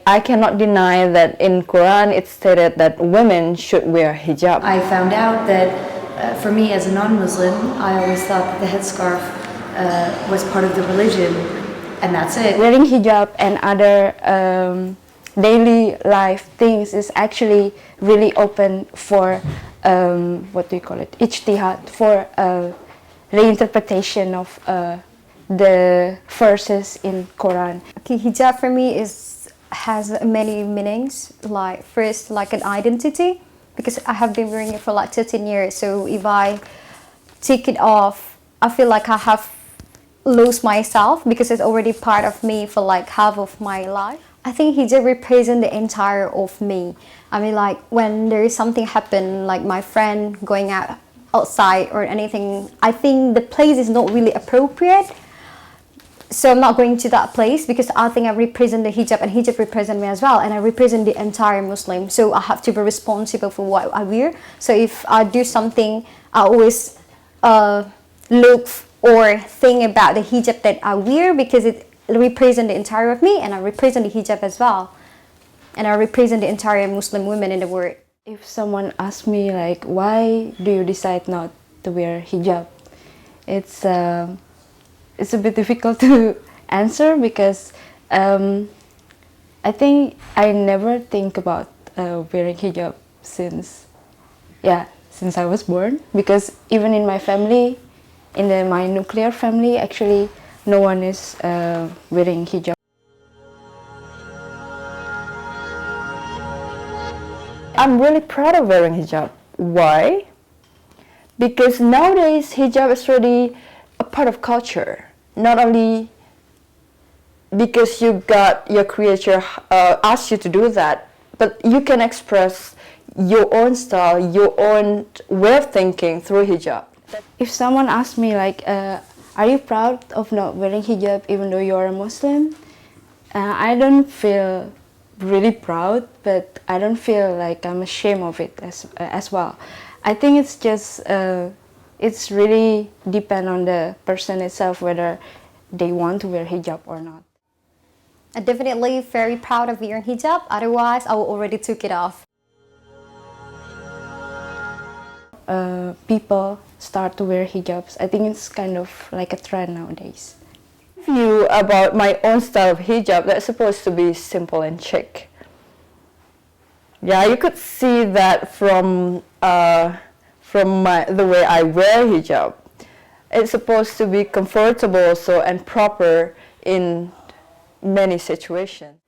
I cannot deny that in Quran it's stated that women should wear hijab. I found out that for me as a non-Muslim, I always thought that the headscarf was part of the religion, and that's it. Wearing hijab and other daily life things is actually really open for what do you call it? Ijtihad, for reinterpretation of the verses in Quran. Okay, hijab for me has many meanings. Like first, like an identity, because I have been wearing it for like 13 years. So if I take it off, I feel like I have lost myself because it's already part of me for like half of my life. I think hijab represents the entire of me. I mean, like when there is something happen, like my friend going outside or anything, I think the place is not really appropriate. So I'm not going to that place because I think I represent the hijab and hijab represent me as well, and I represent the entire Muslim. So I have to be responsible for what I wear. So if I do something, I always look or think about the hijab that I wear because it represents the entire of me, and I represent the hijab as well. And I represent the entire Muslim women in the world. If someone asks me like, why do you decide not to wear hijab? It's a bit difficult to answer because I think I never think about wearing hijab since I was born, because even in my family, my nuclear family, actually no one is wearing hijab. I'm really proud of wearing hijab. Why? Because nowadays hijab is really a part of culture. Not only because your creator asked you to do that, but you can express your own style, your own way of thinking through hijab. If someone asks me like, are you proud of not wearing hijab even though you're a Muslim? I don't feel really proud, but I don't feel like I'm ashamed of it as well. I think it's just it's really depend on the person itself whether they want to wear hijab or not. I'm definitely very proud of wearing hijab, otherwise I would already took it off. People start to wear hijabs. I think it's kind of like a trend nowadays. View about my own style of hijab that's supposed to be simple and chic. Yeah, you could see that from the way I wear hijab. It's supposed to be comfortable and proper in many situations.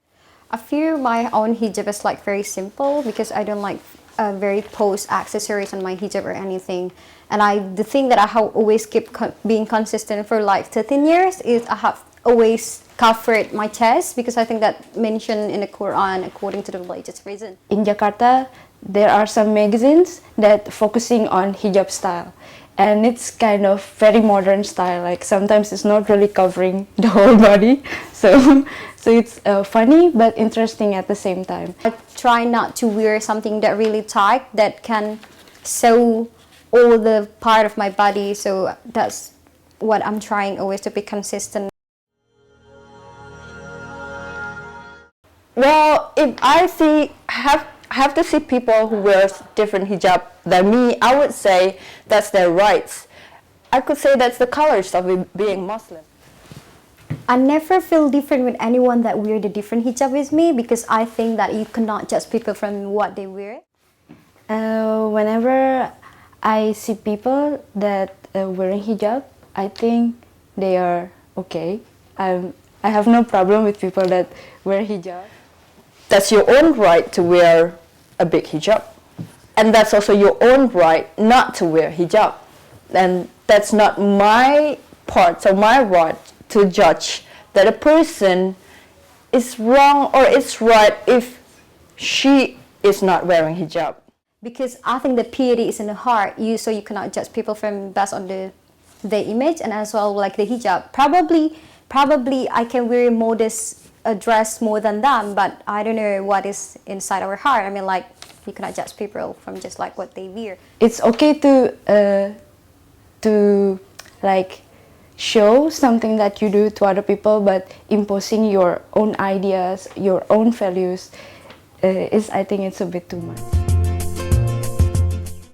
I feel my own hijab is like very simple because I don't like very posed accessories on my hijab or anything. And the thing that I have always keep being consistent for like 13 years is I have always covered my chest, because I think that mentioned in the Quran according to the religious reason. In Jakarta, there are some magazines that focusing on hijab style, and it's kind of very modern style. Like sometimes it's not really covering the whole body, so it's funny but interesting at the same time. I try not to wear something that really tight that can show all the part of my body, so that's what I'm trying always to be consistent. Well, if I have to see people who wear different hijab than me, I would say that's their rights. I could say that's the colors of being Muslim. I never feel different with anyone that wear the different hijab with me, because I think that you cannot judge people from what they wear. Whenever I see people that wearing hijab, I think they are okay. I have no problem with people that wear hijab. That's your own right to wear a big hijab. And that's also your own right not to wear hijab. And that's not my part or my right to judge that a person is wrong or is right if she is not wearing hijab. Because I think the piety is in the heart, so you cannot judge people from based on the image, and as well like the hijab. Probably I can wear modest dress more than them, but I don't know what is inside our heart. I mean, like, you cannot judge people from just like what they wear. It's okay to like show something that you do to other people, but imposing your own ideas, your own values, I think it's a bit too much.